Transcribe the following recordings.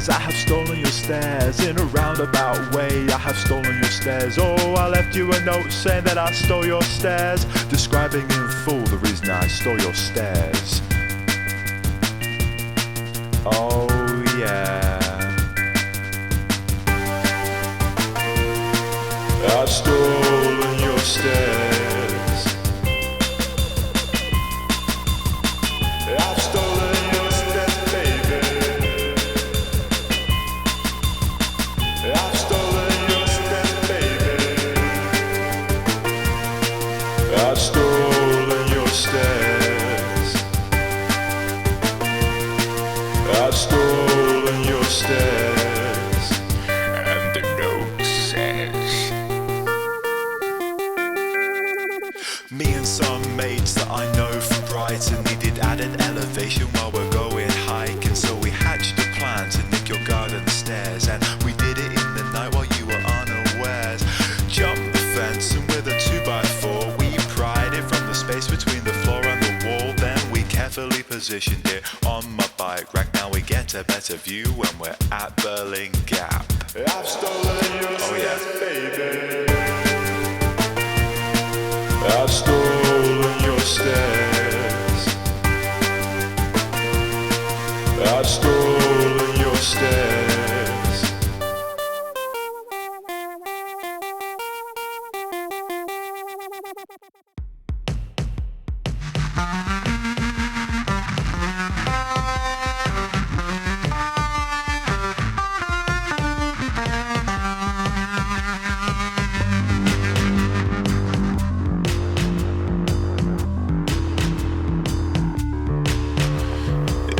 stairs. I have stolen your stairs. In a roundabout way, I have stolen your stairs. Oh, I left you a note saying that I stole your stairs, describing in full the reason I stole your stairs. Oh yeah, I've stolen your stairs. I've stolen your stairs, baby. I've stolen your stairs, baby. I've stolen your stairs. I've stolen your stairs. And the note says, me and some mates that I know from Brighton needed added elevation while we're going hiking, so we hatched a plan to nick your garden stairs, and we did it in the night while you were unawares. Jumped the fence and with a 2x4 we pried it from the space between the floor and the wall. Then we carefully positioned it on my bike rack. Now we get a better view when we're at Berlin Gap. I've stolen your stairs, baby. I've stolen your stairs. I've stolen your stairs.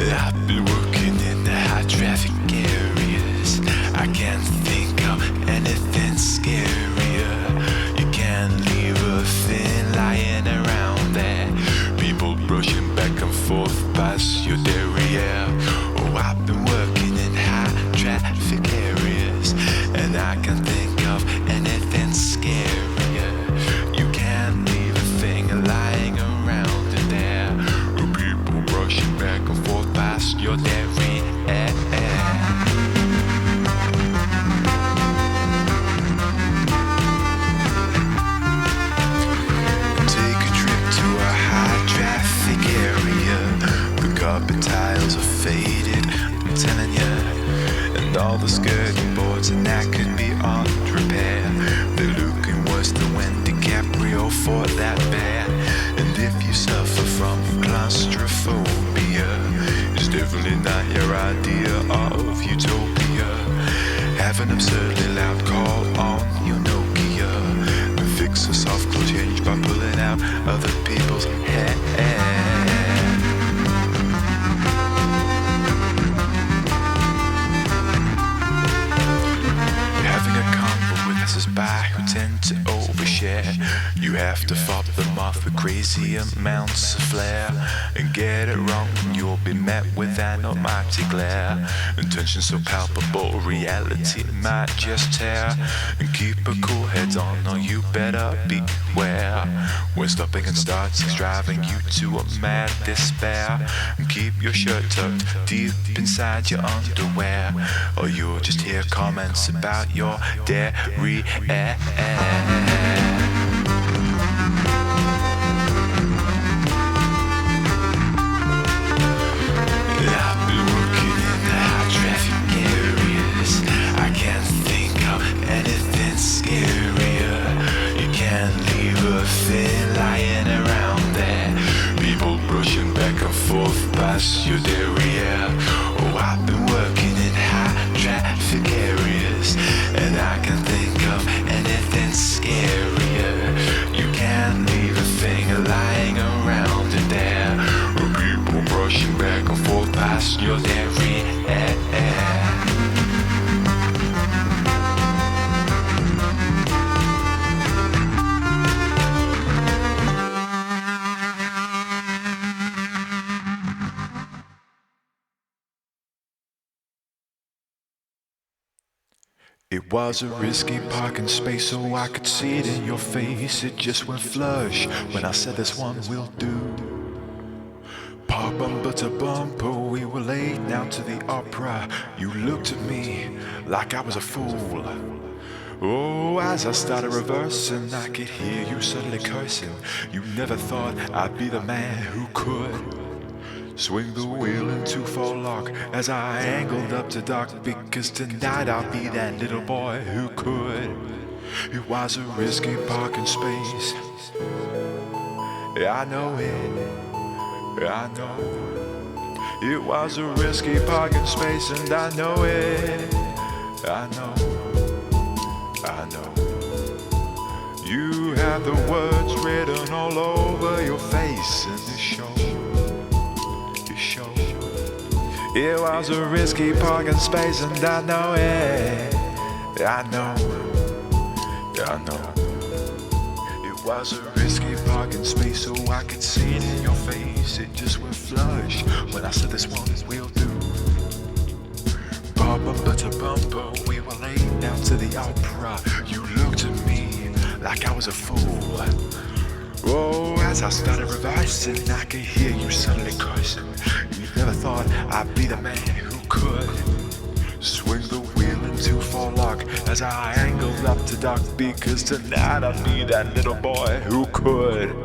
I've been working in the high traffic areas. I can't think of anything scarier. You can't leave a thing lying around there. People brushing back and forth past your derriere. Oh, I've been working in high traffic areas, and I can't think of anything scarier. You can't leave a thing lying around in there. People brushing back and forth past your derriere. Take a trip to a high traffic area. The carpet tiles are faded, I'm telling ya. And all the skirting boards and that could be on repair. They're looking worse than when DiCaprio fought that bear. And if you suffer from claustrophobia, it's definitely not your idea of utopia. Have an absurdly loud call on your Nokia and fix a soft close change by pulling out other people's hair. Having a convo with passers-by who tend to overshare. You have to fob them off with crazy amounts of flair. And get it wrong, you'll be met with an almighty glare. Intention so palpable, reality might just tear. And keep a cool head on, or you better beware. When stopping and starting's driving you to a mad despair. And keep your shirt tucked deep inside your underwear, or you'll just hear comments about your derriere. I've been working in the high traffic areas. I can't think of anything scarier. You can't leave a thing lying around there. People brushing back and forth past your derriere. Oh, I've been working in high traffic areas, and I can't think of anything scarier. You can't leave a thing lying around in there. Or people brushing back and forth past your derriere. It was a risky parking space so I could see it in your face. It just went flush when I said this one will do. Bumper to bumper, we were late now to the opera. You looked at me like I was a fool. Oh, as I started reversing, I could hear you suddenly cursing. You never thought I'd be the man who could swing the wheel into full lock as I angled up to dock, because tonight I'll be that little boy who could. It was a risky parking space. I know it, I know. It was a risky parking space, and I know it, I know, I know. You have the words written all over your face, and it shows, it shows. It was a risky parking space, and I know it, I know, I know. It was a risky parking space, so I could see it in your face. It just went flush when I said this one will do. Bumper to bumper, we were late down to the opera. You looked at me like I was a fool. Oh, as I started reversing, I could hear you suddenly cursing. You never thought I'd be the man who could swing the wheel into full lock as I angled up to dock, because tonight I'll be that little boy who could.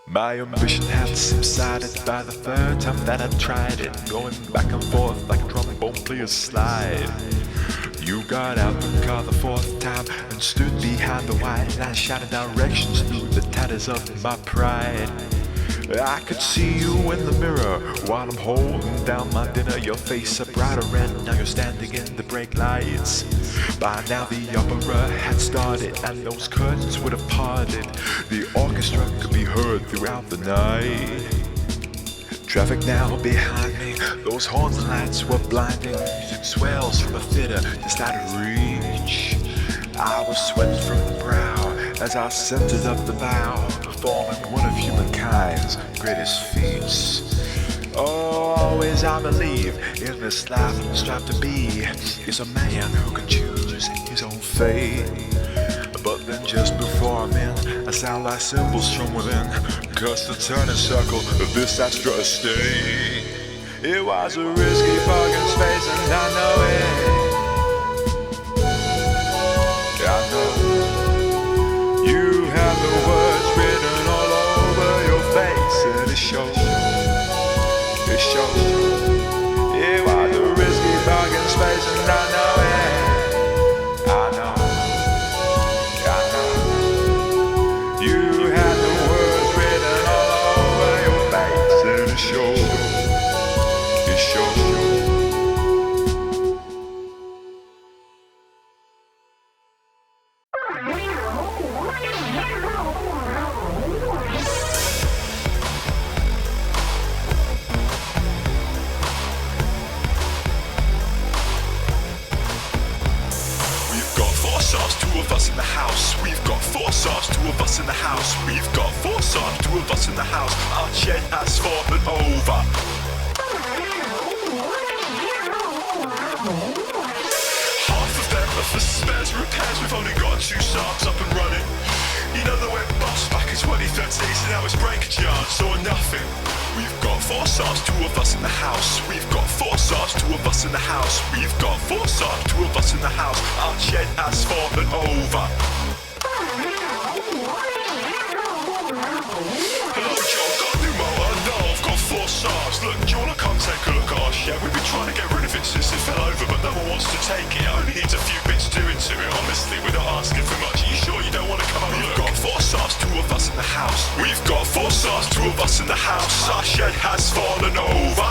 My ambition had subsided by the third time that I tried it, going back and forth like a trombone player's slide. You got out the car the fourth time and stood behind the white line, shouting directions through the tatters of my pride. I could see you in the mirror while I'm holding down my dinner. Your face a brighter red, now you're standing in the brake lights. By now the opera had started and those curtains would have parted. The orchestra could be heard throughout the night. Traffic now behind me, those horns and lights were blinding. Music swells from a theater just out of reach. I was sweating from the brow as I centered up the bow, performing one of humankind's greatest feats. Oh, always I believe in this life I'm strived to be is a man who can choose his own fate. But then just before I'm in, I sound like cymbals from within, cause the turning circle of this astral estate. It was a risky fucking space, and I know it, I know. You have the words written all over your face, and it shows, it shows. It was a risky fucking space, and I know it, I know, I know. You had the words written all over your face, and it shows, it shows. Two of us in the house. We've got four Saabs, two of us in the house. We've got four Saabs, two of us in the house. Our shed has fallen over. Half of them are for spares and repairs. We've only got two Saabs up and running. You know they went bust back in 2013, so now it's breakage yards or nothing. We've got four Saabs, two of us in the house. We've got four Saabs, two of us in the house. We've got four Saabs, two of us in the house. Our shed has fallen over. Hello, Joe, got a new motor? No, I've got four Saabs. Look, do you wanna come take a look at our shed? We've been trying to get rid of it since it fell over, but no one wants to take it. It only needs a few bits doing to it. Honestly, we're not asking for much. Are you sure you don't want to come over? We've got four Saabs, two of us in the house. We've got four Saabs, two of us in the house. Our shed has fallen over.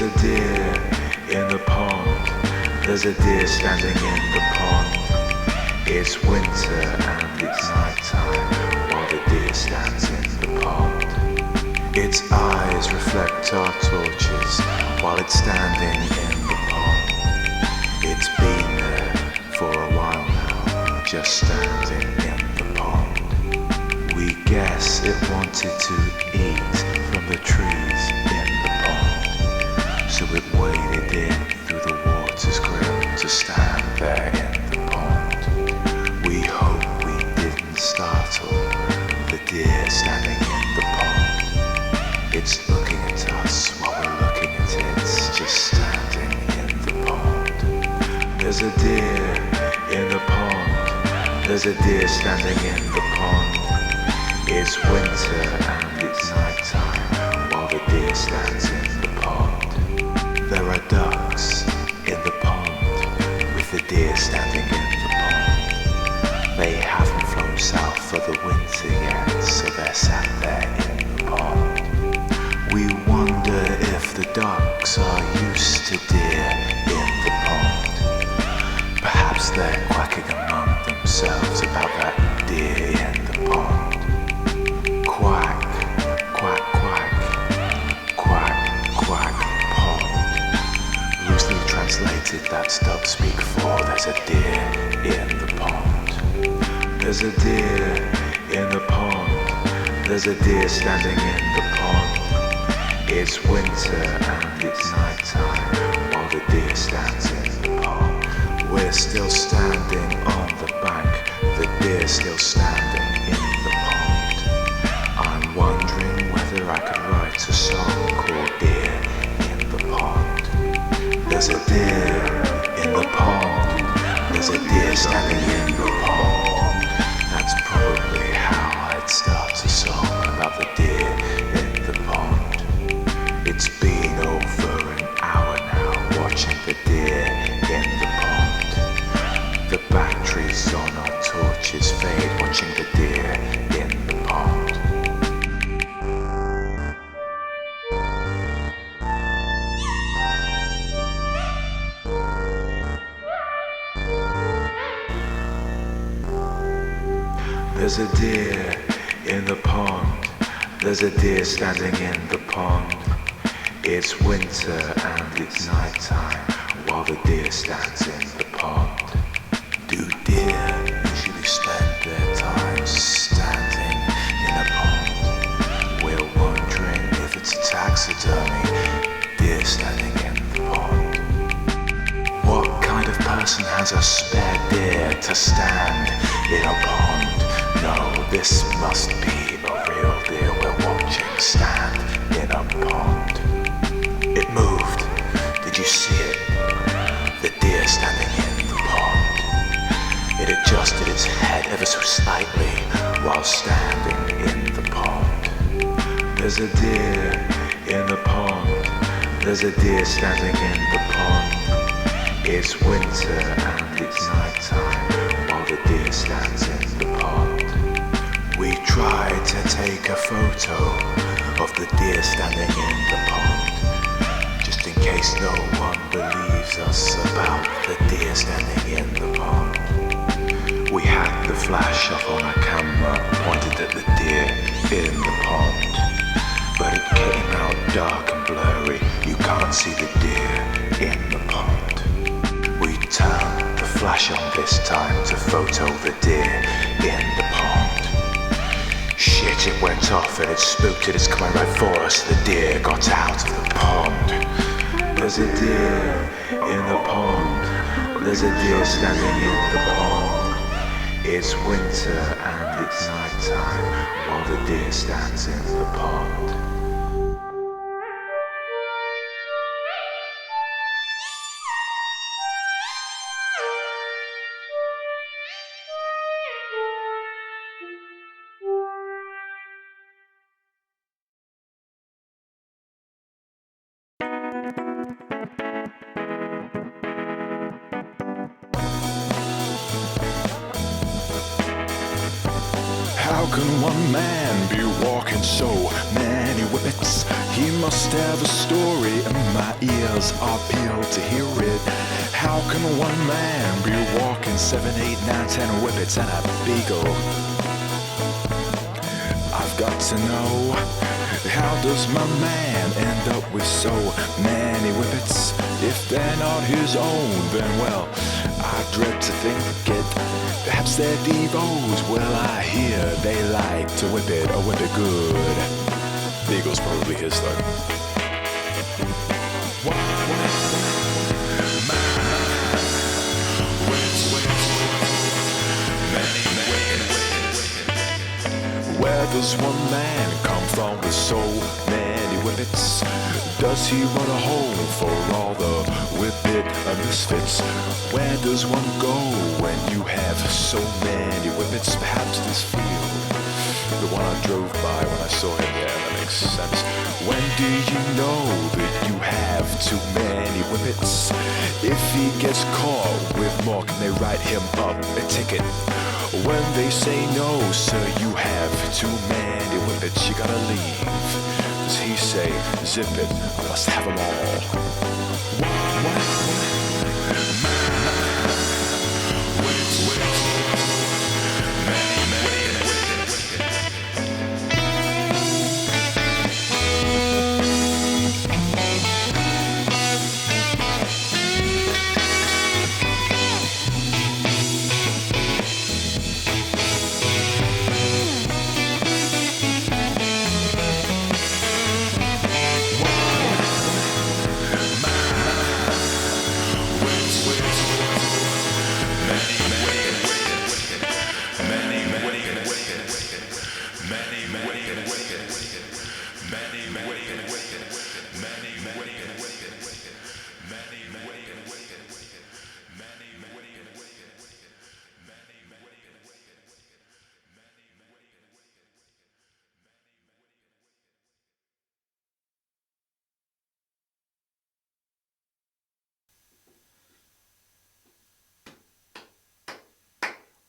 There's a deer in the pond. There's a deer standing in the pond. It's winter and it's nighttime while the deer stands in the pond. Its eyes reflect our torches while it's standing in the pond. It's been there for a while now, just standing in the pond. We guess it wanted to eat from the trees in the pond, so it waded in through the water's grill to stand there in the pond. We hope we didn't startle the deer standing in the pond. It's looking at us while we're looking at it, just standing in the pond. There's a deer in the pond. There's a deer standing in the pond. It's winter and it's nighttime while the deer stands in the pond. There are ducks in the pond with the deer standing in the pond. They haven't flown south for the winter yet, so they're sat there in the pond. We wonder if the ducks are used to deer in the pond. Perhaps they're quacking among themselves about that deer in the pond. Quack, quack, quack, quack, quack, pond. Loosely translated, that's duck speak for there's a deer in the pond. There's a deer in the pond. There's a deer standing in the pond. It's winter and it's nighttime while the deer stands in the pond. We're still standing on the bank, the deer still standing in the pond. I'm wondering whether I could write a song called Deer in the Pond. There's a deer in the pond. There's a deer standing in the pond. That's probably how I'd start a song about the deer in the pond. It's been over an hour now watching the deer in the pond. The batteries on our torches fade watching the deer in the pond. There's a deer in the pond. There's a deer standing in the pond. It's winter and it's nighttime while the deer stands in the pond. Do deer usually spend their time standing in a pond? We're wondering if it's a taxidermy deer standing in the pond. What kind of person has a spare deer to stand in a pond? No, this must be a real deer we're watching stand in a pond. It moved. Did you see it? The deer standing in the pond. It adjusted its head ever so slightly while standing in the pond. There's a deer in the pond. There's a deer standing in the pond. It's winter and it's nighttime while the deer stands in the pond. We tried to take a photo of the deer standing in the pond, just in case no one believes us about the deer standing in the pond. We had the flash up on our camera pointed at the deer in the pond, but it came out dark and blurry. You can't see the deer in the pond. We turned the flash on this time to photo the deer in the pond. Shit, it went off and it spooked it. It's coming right for us. The deer got out of the pond. There's a deer in the pond. There's a deer standing in the pond. It's winter and it's nighttime while the deer stands in the pond. How can one man be walking so many whippets? He must have a story and my ears are peeled to hear it. How can one man be walking 7, 8, 9, 10 whippets and a beagle? I've got to know, how does my man end up with so many whippets? If they're not his own, then well, I dread to think it. Perhaps they're devos. Well, I hear they like to whip it good. Beagle's probably his though. Where does one man come from with so many whippets? Does he run a home for all the whippet misfits? Where does one go when you have so many whippets? Perhaps this field, the one I drove by when I saw him, yeah, that makes sense. When do you know that you have too many whippets? If he gets caught with more, can they write him up a ticket? When they say no, sir, you have too many whippets, you gotta leave. Does he say, zip it, I must have them all?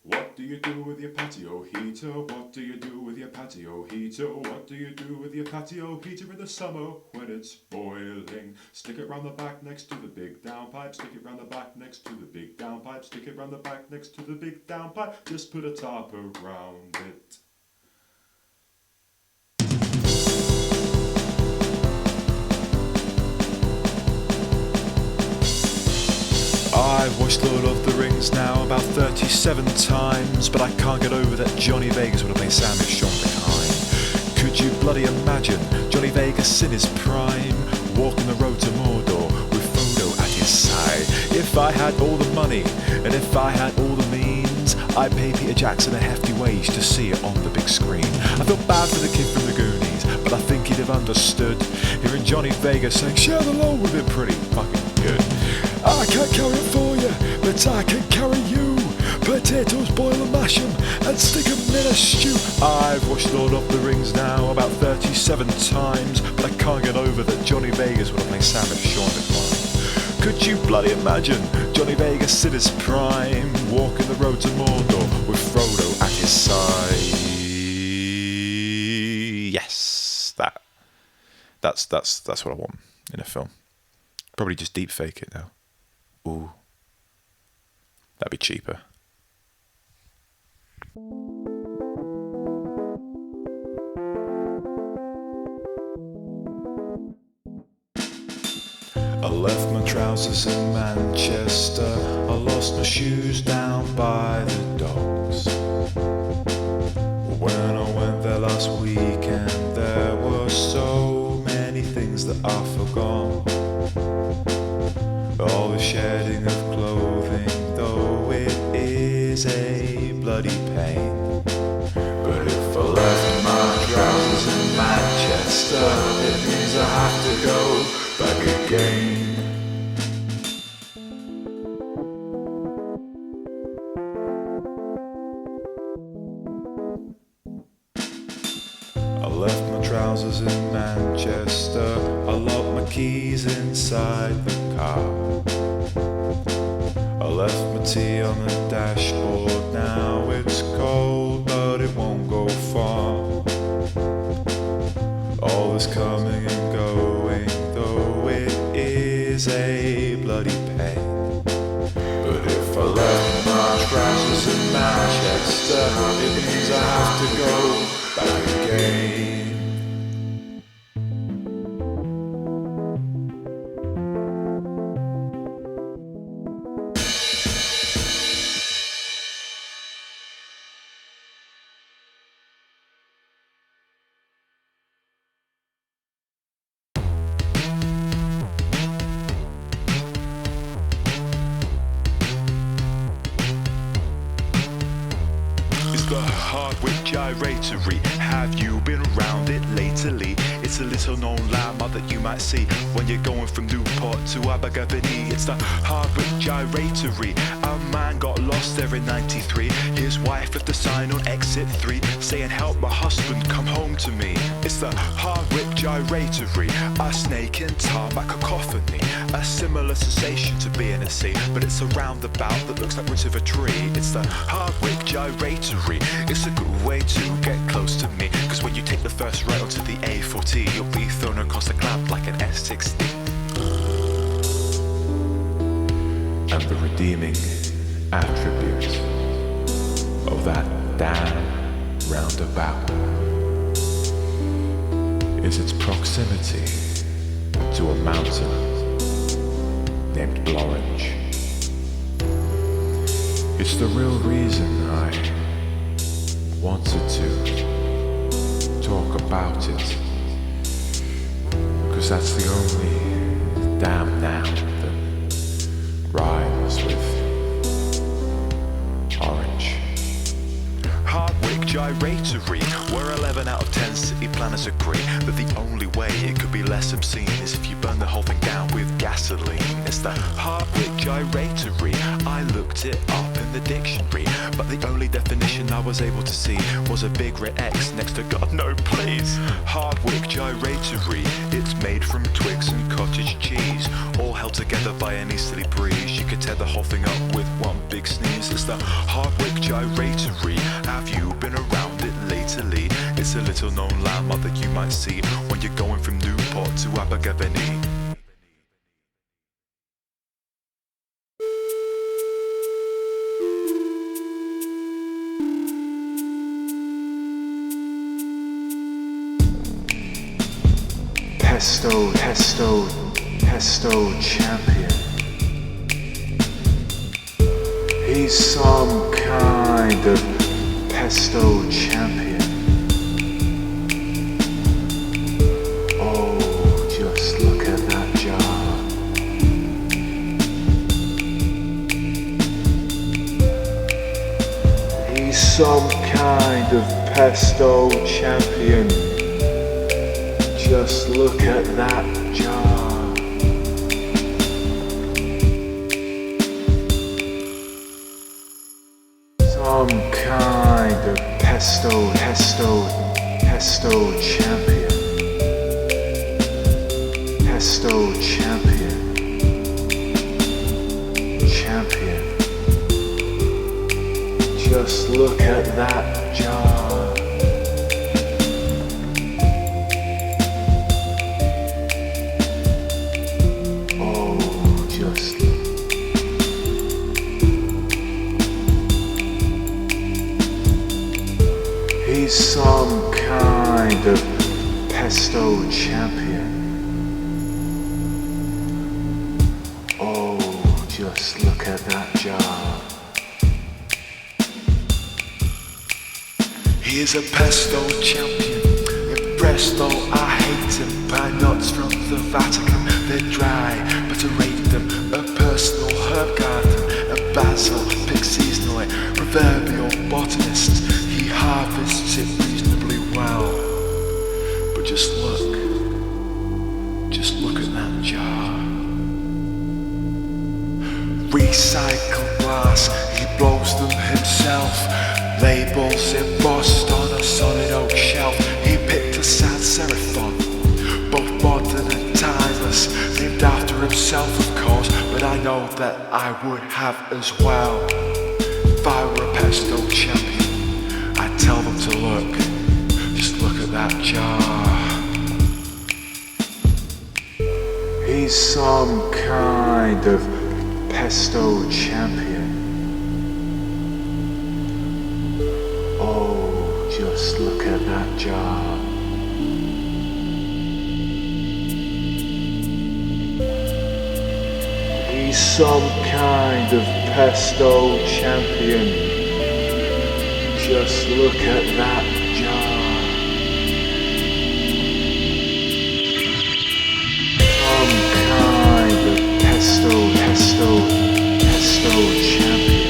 What do you do with your patio heater? What do you do with your patio heater? What do you do with your patio heater in the summer when it's boiling? Stick it round the back next to the big downpipe. Stick it round the back next to the big downpipe. Stick it round the back next to the big downpipe. Just put a top around it. I've watched Lord of the Rings now about 37 times, but I can't get over that Johnny Vegas would have played Sam if Sean behind. Could you bloody imagine Johnny Vegas in his prime, walking the road to Mordor with Frodo at his side? If I had all the money, and if I had all the means, I'd pay Peter Jackson a hefty wage to see it on the big screen. I felt bad for the kid from the Goonies, but I think he'd have understood hearing Johnny Vegas saying, share the load with him pretty fucking good. I can't carry it for you, but I can carry you. Potatoes, boil and mash 'em and stick 'em in a stew. I've watched Lord of the Rings now about 37 times, but I can't get over that Johnny Vegas would have played Sam if Sean declined. Could you bloody imagine Johnny Vegas in his prime, walking the road to Mordor with Frodo at his side? Yes, that's what I want in a film. Probably just deep fake it now. Ooh, that'd be cheaper. I left my trousers in Manchester. I lost my shoes down by the docks. When I went there last weekend, there were so many things that I forgot. All the shedding of clothing, though it is a bloody pain. But if I left my trousers in Manchester, it means I have to go back again. I left my trousers in Manchester. I locked my keys inside the car. I left my tea on the dashboard. Now it's cold, but it won't go far. All this coming and going. Gyratory. Have you been around it lately? It's a little known landmark that you might see when you're going from Newport to Abergavenny. It's the Hardwick Gyratory. A man got lost there in '93. His wife left a sign on exit 3 saying, "Help my husband come home to me." It's the Hardwick Gyratory. A snake in tarmac cacophony. A similar sensation to being a sea, but it's a roundabout that looks like roots of a tree. It's the Hardwick Gyratory. It's a good way to get close to me, cause when you take the first right onto the A40, you'll be thrown across the clamp like an S60. And the redeeming attribute of that damn roundabout is its proximity to a mountain named Brawling. It's the real reason I wanted to talk about it, because that's the only damn noun that rhymes with orange. Hardwick Gyratory, where 11 out of 10 city planners agree that the only way it could be less obscene is if you burn the whole thing down with gasoline. It's the Hardwick Gyratory. I looked it up in the dictionary, but the only definition I was able to see was a big red X next to God no please. Hardwick Gyratory, it's made from twigs and cottage cheese, all held together by an easterly breeze. You could tear the whole thing up with one big sneeze. It's the Hardwick Gyratory. Have you been around it lately? It's a little known landmark that you might see when you're going from Newport to Abergavenny. Pesto Champion. He's some kind of Pesto Champion. Oh, just look at that jar. He's some kind of Pesto Champion. Just look at that jar. Some kind of Pesto Champion. Pesto Champion. Champion. Just look at that jar. He's some kind of Pesto Champion. Oh, just look at that jar. He's a Pesto Champion. In Presto, I hate him. Buy nuts from the Vatican. They're dry, but I rate them. A personal herb garden. A basil, picked seasonally. Proverbial botanist. He harvests it reasonably well. But just look at that jar. Recycled glass, he blows them himself. Labels embossed on a solid oak shelf. He picked a sad seraphon, both modern and timeless, named after himself of course, but I know that I would have as well. If I were a Pesto Champion, I'd tell them to look, just look at that jar. He's some kind of Pesto Champion. Oh, just look at that jar. He's some kind of Pesto Champion. Just look at that jar. Some kind of Pesto Champion. Pesto Champion.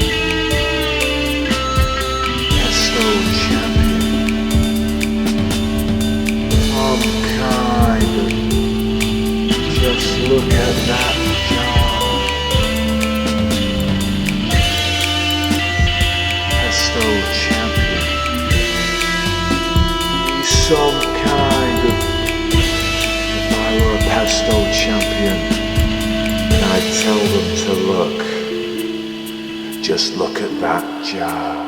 Champion, and I'd tell them to look. Just look at that jar.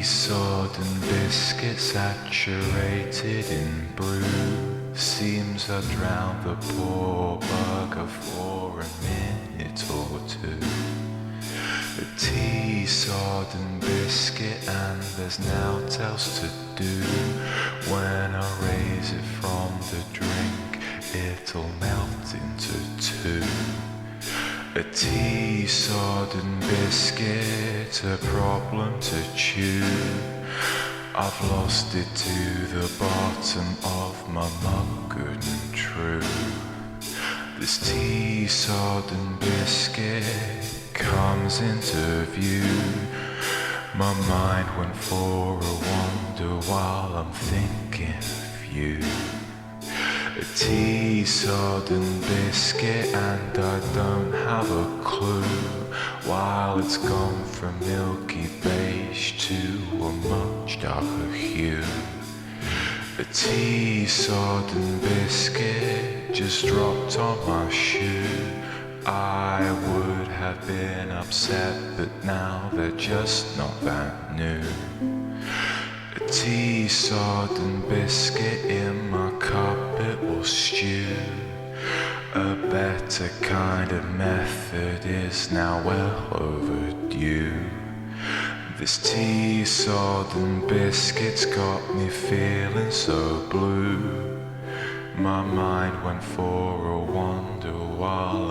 Sodden biscuit saturated in brew seems I'd drown the poor bugger for a minute or two. A tea sodden biscuit and there's naught else to do. When I raise it from the drink it'll melt into two. A tea sodden biscuit, a problem to chew. I've lost it to the bottom of my mug, good and true. This tea sodden biscuit comes into view. My mind went for a wander while I'm thinking of you. A tea sodden biscuit and I don't have a clue, while it's gone from milky beige to a much darker hue. A tea sodden biscuit just dropped on my shoe. I would have been upset, but now they're just not that new. A tea sodden biscuit in my cup, it will stew. A better kind of method is now well overdue. This tea sodden biscuit's got me feeling so blue. My mind went for a wander while